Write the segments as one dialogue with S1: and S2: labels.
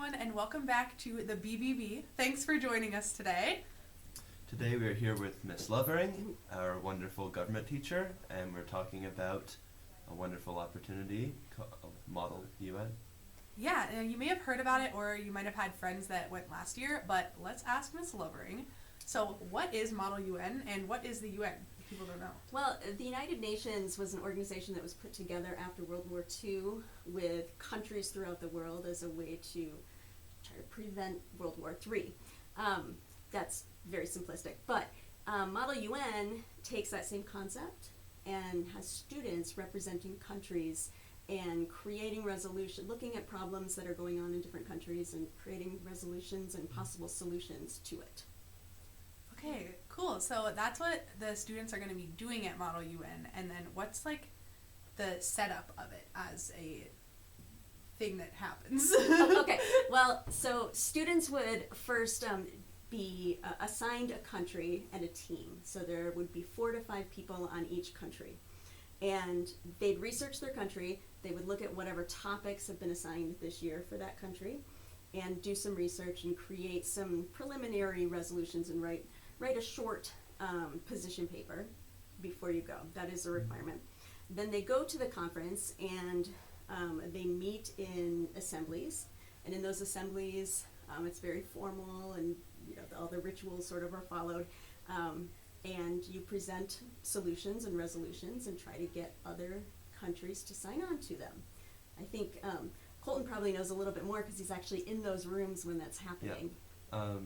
S1: everyone, and welcome back to the BBB. Thanks for joining us today.
S2: Today we are here with Miss Lovering, our wonderful government teacher, and we're talking about a wonderful opportunity called Model UN.
S1: Yeah, you may have heard about it, or you might have had friends that went last year, but let's ask Miss Lovering. So what is Model UN, and what is the UN? People don't know.
S3: Well, the United Nations was an organization that was put together after World War II with countries throughout the world as a way to try to prevent World War III. That's very simplistic, but Model UN takes that same concept and has students representing countries and creating looking at problems that are going on in different countries and creating resolutions and possible solutions to it.
S1: Okay, cool. So that's what the students are going to be doing at Model UN, and then what's like the setup of it as a thing that happens?
S3: Okay, well, so students would first be assigned a country and a team. So there would be 4 to 5 people on each country. And they'd research their country, they would look at whatever topics have been assigned this year for that country, and do some research and create some preliminary resolutions and write a short position paper before you go. That is a requirement. Then they go to the conference and they meet in assemblies, and in those assemblies it's very formal, and all the rituals sort of are followed, and you present solutions and resolutions and try to get other countries to sign on to them. I think Colton probably knows a little bit more because he's actually in those rooms when that's happening.
S2: Yeah.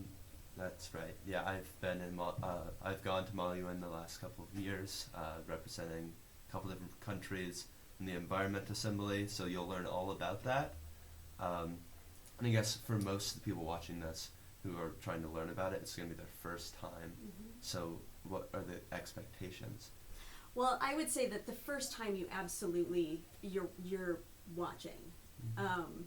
S2: That's right. Yeah, I've gone to Model UN the last couple of years, representing a couple different countries in the Environment Assembly, so you'll learn all about that. And I guess for most of the people watching this who are trying to learn about it, it's going to be their first time.
S3: Mm-hmm.
S2: So what are the expectations?
S3: Well, I would say that the first time you're watching.
S2: Mm-hmm.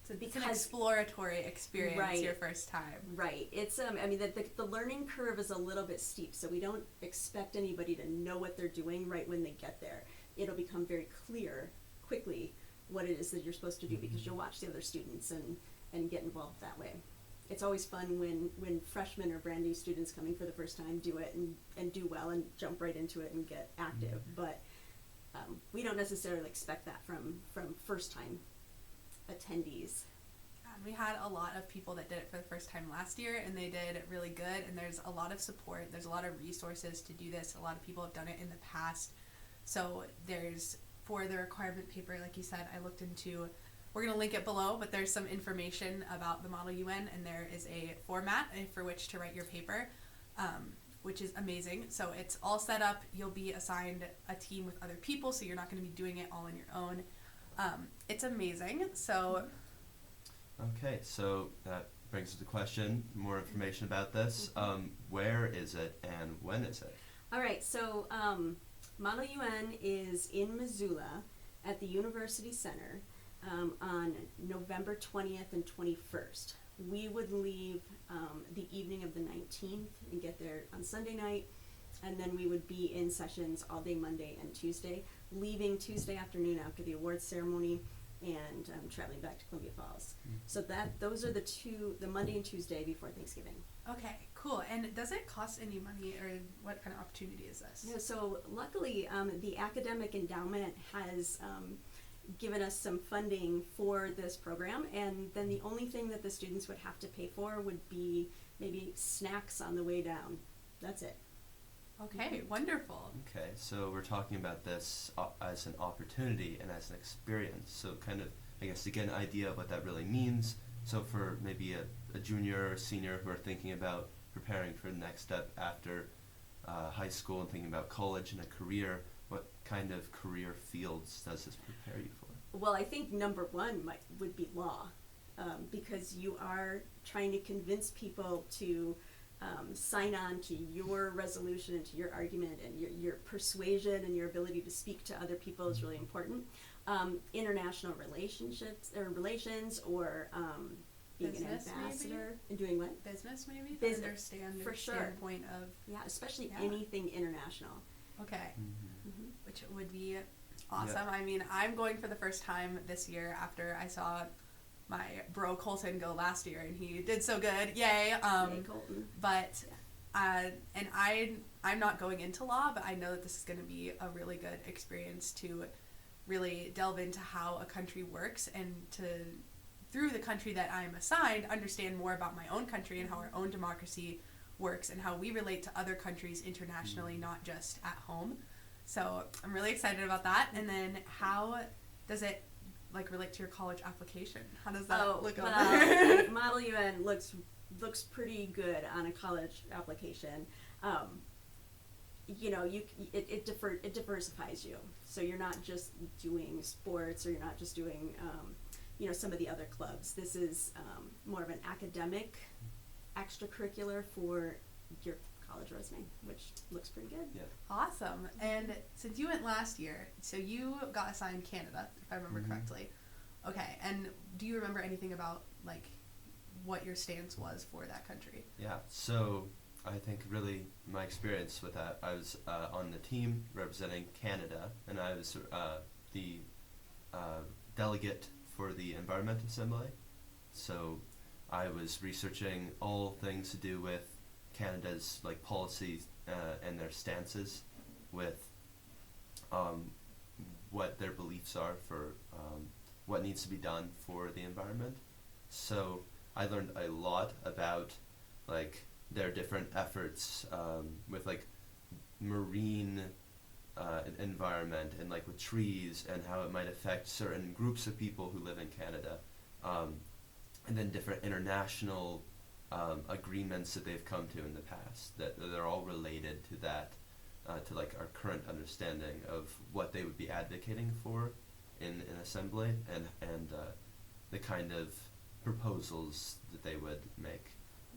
S1: So it's an exploratory experience, right. Your first time.
S3: Right. It's the learning curve is a little bit steep, so we don't expect anybody to know what they're doing right when they get there. It'll become very clear quickly what it is that you're supposed to do, because you'll watch the other students and get involved that way. It's always fun when freshmen or brand new students coming for the first time do it and do well and jump right into it and get active. But we don't necessarily expect that from first time attendees.
S1: We had a lot of people that did it for the first time last year, and they did really good, and there's a lot of support, there's a lot of resources to do this. A lot of people have done it in the past. So for the requirement paper, like you said, I looked into, we're going to link it below, but there's some information about the Model UN, and there is a format for which to write your paper, which is amazing. So it's all set up. You'll be assigned a team with other people, so you're not going to be doing it all on your own. It's amazing. So
S2: Okay, so that brings us to the question, more information about this. Where is it and when is it?
S3: All right, so Model UN is in Missoula at the University Center on November 20th and 21st. We would leave the evening of the 19th and get there on Sunday night, and then we would be in sessions all day Monday and Tuesday, leaving Tuesday afternoon after the awards ceremony and traveling back to Columbia Falls. So those are the Monday and Tuesday before Thanksgiving.
S1: okay, cool. And does it cost any money, or what kind of opportunity is this?
S3: Yeah, so luckily the academic endowment has given us some funding for this program, and then the only thing that the students would have to pay for would be maybe snacks on the way down. That's it.
S1: Okay, wonderful.
S2: Okay, so we're talking about this as an opportunity and as an experience. So kind of, I guess, to get an idea of what that really means. So for maybe a junior or senior who are thinking about preparing for the next step after high school and thinking about college and a career, what kind of career fields does this prepare you for?
S3: Well, I think number one would be law, because you are trying to convince people to sign on to your resolution and to your argument, and your persuasion and your ability to speak to other people is really important. International relationships or relations, or being
S1: Business,
S3: an ambassador
S1: maybe?
S3: and doing what?
S1: Business, maybe?
S3: Business,
S1: To understand
S3: for
S1: the
S3: sure.
S1: standpoint of,
S3: Especially
S1: Yeah.
S3: anything international.
S1: okay,
S3: Mm-hmm.
S1: which would be awesome. I mean, I'm going for the first time this year after I saw my bro Colton go last year, and he did so good. Yay!
S3: Yay, Colton.
S1: But and I'm not going into law, but I know that this is going to be a really good experience to really delve into how a country works, and to, through the country that I'm assigned, understand more about my own country and how our own democracy works and how we relate to other countries internationally, not just at home. So I'm really excited about that. And then how does it like relate to your college application? How does that look over there?
S3: Model UN looks pretty good on a college application. You know, it diversifies you. So you're not just doing sports, or you're not just doing you know, some of the other clubs. This is more of an academic extracurricular for your college resume, which looks pretty good.
S2: Yeah.
S1: Awesome. And since you went last year, so you got assigned Canada, if I remember correctly. Okay. And do you remember anything about like what your stance was for that country?
S2: Yeah. So I think really my experience with that, I was on the team representing Canada, and I was the delegate for the Environment Assembly. So I was researching all things to do with Canada's like policies and their stances with what their beliefs are for what needs to be done for the environment. So I learned a lot about like their different efforts with like marine environment, and like with trees, and how it might affect certain groups of people who live in Canada, and then different international agreements that they've come to in the past, that they're all related to that, to like our current understanding of what they would be advocating for in assembly, and the kind of proposals that they would make.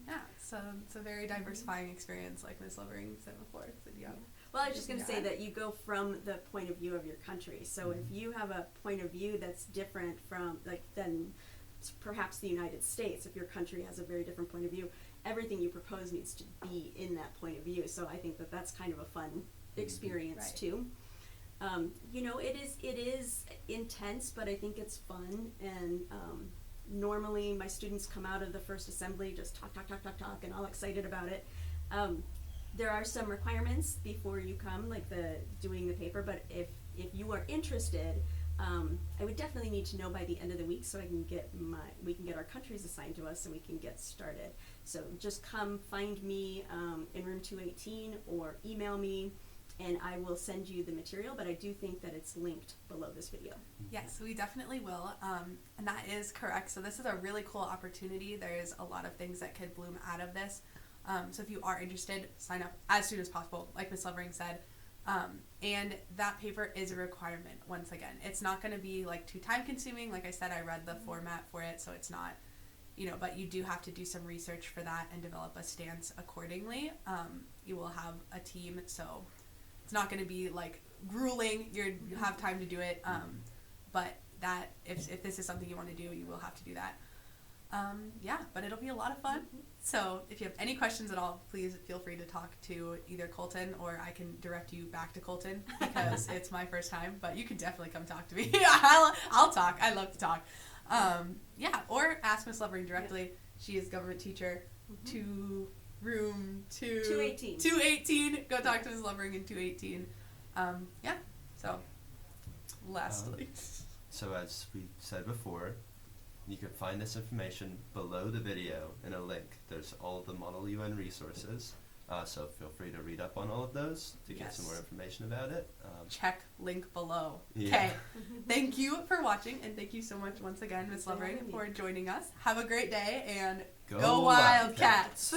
S1: Yeah, so it's a very diversifying experience, like Ms. Lovering said before. That you have.
S3: Well, I was just going to say that you go from the point of view of your country. So if you have a point of view that's different from, like, than perhaps the United States, if your country has a very different point of view, everything you propose needs to be in that point of view. So I think that that's kind of a fun experience too. You know, it is intense, but I think it's fun. And normally my students come out of the first assembly just talk, and all excited about it. There are some requirements before you come, like doing the paper, but if you are interested, I would definitely need to know by the end of the week, so we can get our countries assigned to us and we can get started. So just come find me in room 218 or email me, and I will send you the material, but I do think that it's linked below this video.
S1: Yes, we definitely will, and that is correct. So this is a really cool opportunity. There's a lot of things that could bloom out of this. So if you are interested, sign up as soon as possible, like Ms. Lovering said. And that paper is a requirement, once again. It's not going to be like too time consuming. Like I said, I read the format for it, so it's not, you know, but you do have to do some research for that and develop a stance accordingly. You will have a team, so it's not going to be like grueling. You have time to do it. But that if this is something you want to do, you will have to do that. Yeah, but it'll be a lot of fun. So if you have any questions at all, please feel free to talk to either Colton, or I can direct you back to Colton because it's my first time, but you can definitely come talk to me. I'll talk. I love to talk. Yeah, or ask Ms. Lovering directly. Yeah. She is government teacher to room 218. 218. Go talk to Ms. Lovering in 218. Yeah, so lastly.
S2: So as we said before, you can find this information below the video in a link. There's all the Model UN resources, so feel free to read up on all of those to get some more information about it.
S1: Check link below.
S2: Yeah.
S1: Okay, thank you for watching, and thank you so much once again, Ms. Lovering, for joining us. Have a great day, and go Wildcats!